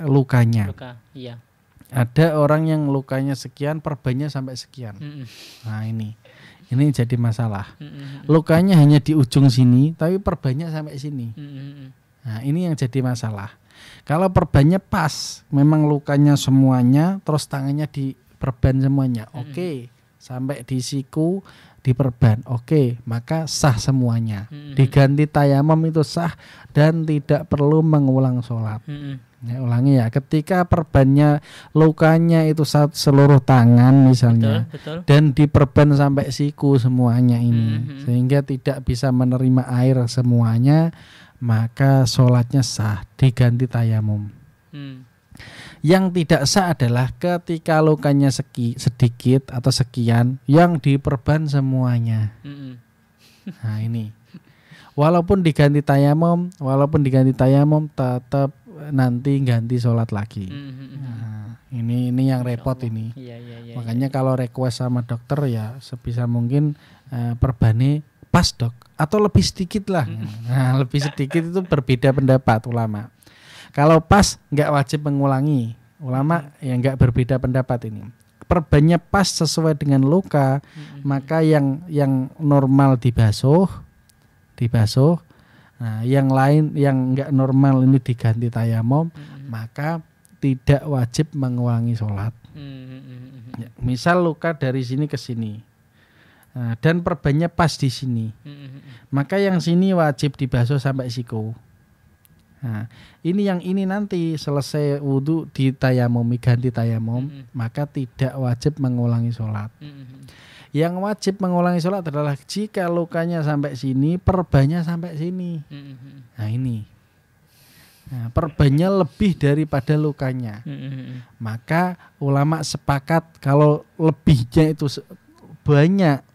lukanya. Ada orang yang lukanya sekian, perbannya sampai sekian. Nah ini jadi masalah. Lukanya hanya di ujung sini, tapi perbannya sampai sini. Nah ini yang jadi masalah. Kalau perbannya pas, memang lukanya semuanya, terus tangannya diperban semuanya, oke. Sampai di siku diperban, oke, maka sah semuanya. Diganti tayamum itu sah dan tidak perlu mengulang sholat. Ya, ulangi ya, ketika perbannya lukanya itu seluruh tangan misalnya, betul. Dan diperban sampai siku semuanya ini, sehingga tidak bisa menerima air semuanya, maka sholatnya sah, diganti tayamum. Yang tidak sah adalah ketika lukanya sedikit atau sekian yang diperban semuanya. Nah ini, walaupun diganti tayamum tetap nanti ganti sholat lagi. Nah, ini yang repot ini. Makanya kalau request sama dokter ya sebisa mungkin perbane pas dok, atau lebih sedikit lah. Nah lebih sedikit itu berbeda pendapat ulama. Kalau pas nggak wajib mengulangi, ulama yang nggak berbeda pendapat ini. Perbannya pas sesuai dengan luka, maka yang normal dibasuh. Nah, yang lain yang nggak normal ini diganti tayamum, maka tidak wajib mengulangi sholat. Ya, misal luka dari sini ke sini, nah, dan perbannya pas di sini, maka yang sini wajib dibasuh sampai siku. Nah, ini nanti selesai wudhu ditayamumi, ganti tayamum, maka tidak wajib mengulangi sholat. Yang wajib mengulangi sholat adalah jika lukanya sampai sini, perbannya sampai sini. Nah ini, perbannya lebih daripada lukanya, maka ulama sepakat kalau lebihnya itu banyak.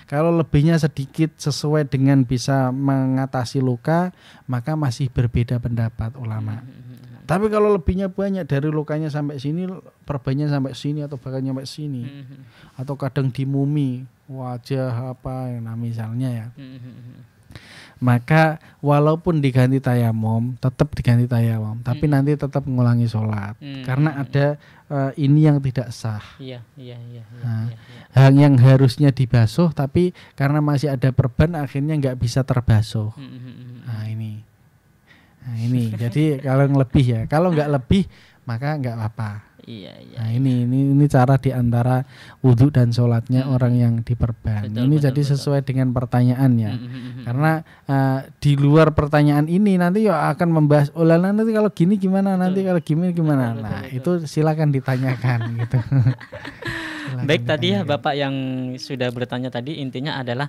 Kalau lebihnya sedikit sesuai dengan bisa mengatasi luka, maka masih berbeda pendapat ulama. Tapi kalau lebihnya banyak, dari lukanya sampai sini, perbannya sampai sini atau bahkan sampai sini, atau kadang di mumi wajah misalnya ya, maka walaupun diganti tayamum, tetap diganti tayamum, tapi nanti tetap mengulangi sholat, karena ada ini yang tidak sah. Yang harusnya dibasuh, tapi karena masih ada perban akhirnya nggak bisa terbasuh. Nah ini, Nah ini jadi kalau yang lebih ya, kalau nggak lebih maka nggak apa-apa. Iya. Nah ini cara diantara wudhu dan sholatnya orang yang diperban. Betul, ini betul, jadi betul. sesuai dengan pertanyaannya. Karena di luar pertanyaan ini nanti ya akan membahas nanti kalau gini gimana, nanti kalau gini gimana. Betul, Nah betul. itu silakan ditanyakan gitu. Silakan Baik, tadi ya ditanyakan. Bapak yang sudah bertanya tadi, intinya adalah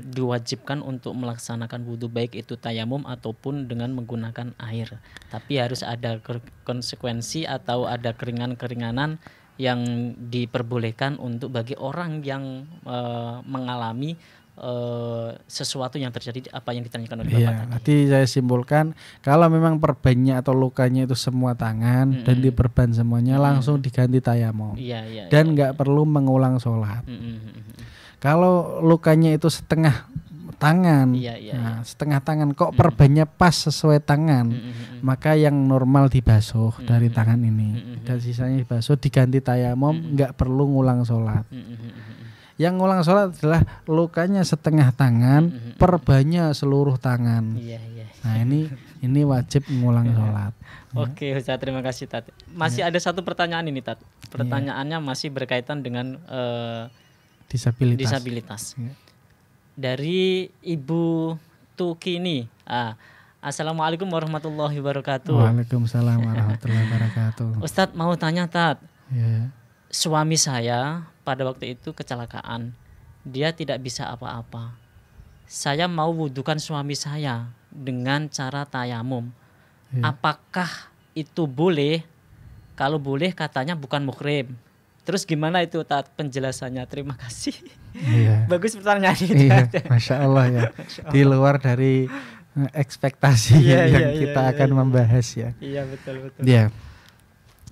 diwajibkan untuk melaksanakan wudhu baik itu tayamum ataupun dengan menggunakan air. Tapi harus ada konsekuensi atau ada keringanan-keringanan yang diperbolehkan untuk bagi orang yang mengalami sesuatu yang terjadi apa yang ditanyakan oleh Bapak Iya, tadi. tadi saya simpulkan kalau memang perbannya atau lukanya itu semua tangan dan diperban semuanya langsung diganti tayamum Iya. dan nggak perlu mengulang sholat. Kalau lukanya itu setengah tangan, Iya. nah, setengah tangan kok perbannya pas sesuai tangan, maka yang normal dibasuh dari tangan ini dan sisanya dibasuh diganti tayamum, nggak perlu ngulang sholat. Yang ngulang sholat adalah lukanya setengah tangan, perbannya seluruh tangan. Iya. Nah ini wajib ngulang sholat. Oke, Ustaz, terima kasih Tat. Masih ada satu pertanyaan ini Tat. Pertanyaannya masih berkaitan dengan disabilitas. Ya. Dari Ibu Tukini. Assalamualaikum warahmatullahi wabarakatuh. Waalaikumsalam warahmatullahi wabarakatuh. Ustadz mau tanya Tat. Ya. Suami saya pada waktu itu kecelakaan. Dia tidak bisa apa-apa. Saya mau wudukan suami saya dengan cara tayamum. Ya. Apakah itu boleh? Kalau boleh katanya bukan muhrim. Terus gimana itu Tat penjelasannya? Terima kasih. Iya. Bagus pertanyaan ini. Iya, Tat. Masya Allah ya. Di luar dari ekspektasi Iya, yang iya, kita iya, akan iya. membahas ya. Iya betul. Ya.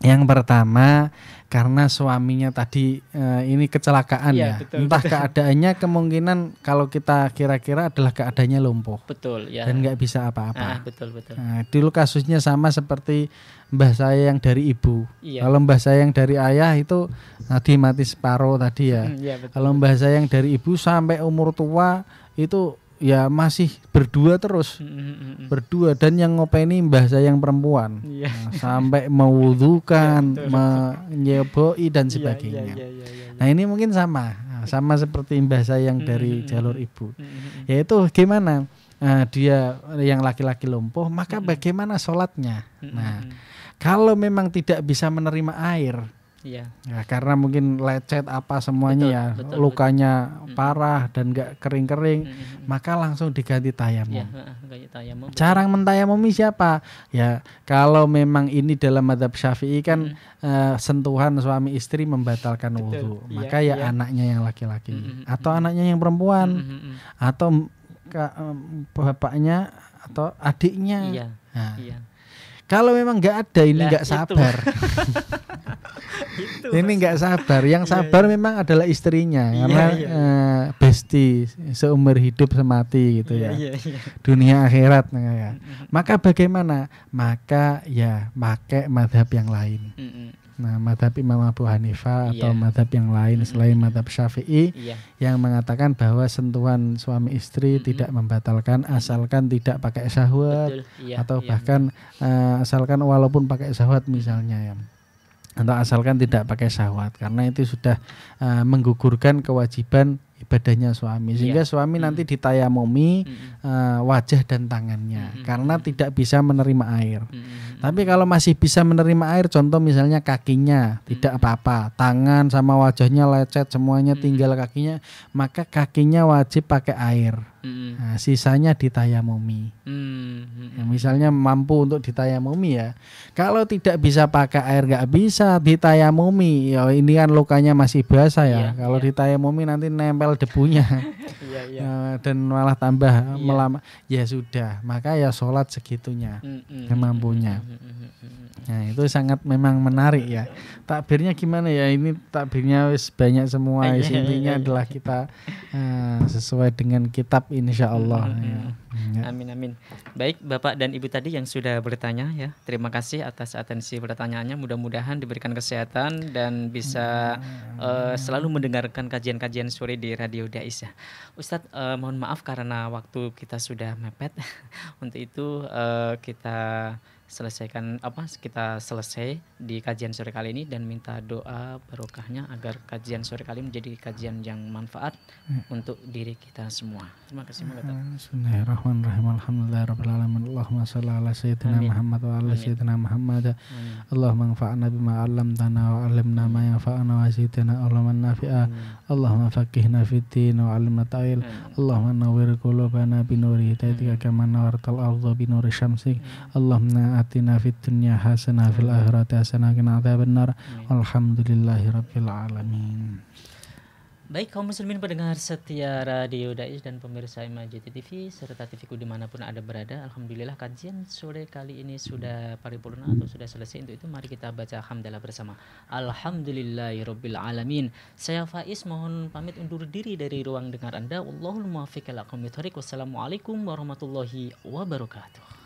Yang pertama karena suaminya tadi ini kecelakaan Iya, ya. betul, Entah keadaannya kemungkinan kalau kita kira-kira adalah keadaannya lumpuh Betul ya. dan nggak bisa apa-apa. Betul. Nah, dulu kasusnya sama seperti mbah saya yang dari ibu. Iya. Kalau mbah saya yang dari ayah itu tadi mati separuh tadi ya. Iya betul. Kalau mbah saya yang dari ibu sampai umur tua itu ya masih berdua terus. Berdua dan yang ngopeni mbah saya yang perempuan. Iya. Nah, sampai mewudukan, Iya, betul. menyeboi dan Iya, sebagainya. iya. Nah, ini mungkin sama. Nah, sama seperti mbah saya yang dari jalur ibu. Yaitu gimana? Dia yang laki-laki lumpuh, maka bagaimana sholatnya? Nah, kalau memang tidak bisa menerima air, Iya. ya karena mungkin lecet apa semuanya Betul, ya, betul, lukanya parah dan nggak kering-kering, maka langsung diganti Iya, tayamum. kayak tayamum. Cara mentayamumi siapa? Ya kalau memang ini dalam madzhab Syafi'i kan sentuhan suami istri membatalkan wudhu, Iya, maka ya iya. anaknya yang laki-laki atau anaknya yang perempuan atau bapaknya atau adiknya. Iya. Nah, Iya. kalau memang nggak ada ini Lah, nggak itu. sabar. Ini nggak sabar. Yang sabar memang adalah istrinya karena besti seumur hidup semati gitu ya. Iya. Dunia akhirat nah, ya. Maka bagaimana? Maka ya pakai madhab yang lain. Nah, madhab Imam Abu Hanifah atau Iya. madhab yang lain selain madhab Syafi'i Iya. yang mengatakan bahwa sentuhan suami istri tidak membatalkan asalkan tidak pakai syahwat Betul. Iya. atau iya. bahkan asalkan walaupun pakai syahwat misalnya ya. Atau asalkan tidak pakai syahwat karena itu sudah menggugurkan kewajiban ibadahnya suami sehingga suami nanti ditayamumi wajah dan tangannya karena tidak bisa menerima air. Tapi kalau masih bisa menerima air, contoh misalnya kakinya tidak apa-apa, tangan sama wajahnya lecet semuanya tinggal kakinya, maka kakinya wajib pakai air. Nah, sisanya ditayamumi. Ya, misalnya mampu untuk ditayamumi ya. Kalau tidak bisa pakai air nggak bisa ditayamumi. Ya ini kan lukanya masih basah ya. Iya, Kalau iya. ditayamumi nanti nempel debunya. Iya. Dan malah tambah Iya. ya sudah. Maka ya sholat segitunya. Kemampunya. Nah, itu sangat memang menarik ya. Takbirnya gimana ya? Ini takbirnya wis banyak semua. Intinya adalah kita sesuai dengan kitab insyaallah ya. Amin amin. Baik Bapak dan Ibu tadi yang sudah bertanya ya. Terima kasih atas atensi pertanyaannya. Mudah-mudahan diberikan kesehatan dan bisa selalu mendengarkan kajian-kajian sore di Radio Dais ya. Ustadz mohon maaf karena waktu kita sudah mepet. Untuk itu kita selesai di kajian sore kali ini dan minta doa barokahnya agar kajian sore kali menjadi kajian yang manfaat untuk diri kita semua. Terima kasih. Bismillahirrahmanirrahim. Alhamdulillahirabbil alamin. Allahumma shalli ala sayyidina Muhammad wa ala sayyidina Muhammad. Allahumma anfa'na bima 'allamtana wa 'allimna ma yanfa'una wa zidna ilman nafi'a. Allahumma faqihna fid din wa 'allimna ta'wil. Allahumma nawwir qulubana bi nuri hidayatika kama nawwartal ardha bi nuri syamsik. Allahumma atina fid dunya hasanah fil akhirati hasanah wa qina adzabannar. Alhamdulillahirabbil alamin. Baik kaum muslimin pendengar setia Radio Dais dan pemirsa Imajiti TV serta TVku dimanapun Anda berada, alhamdulillah kajian sore kali ini sudah paripurna atau sudah selesai. Untuk itu mari kita baca hamdalah bersama. Alhamdulillahirabbil alamin. Saya Faiz mohon pamit undur diri dari ruang dengar Anda. Wallahul muwaffiq ila aqwamit thoriq. Wassalamualaikum warahmatullahi wabarakatuh.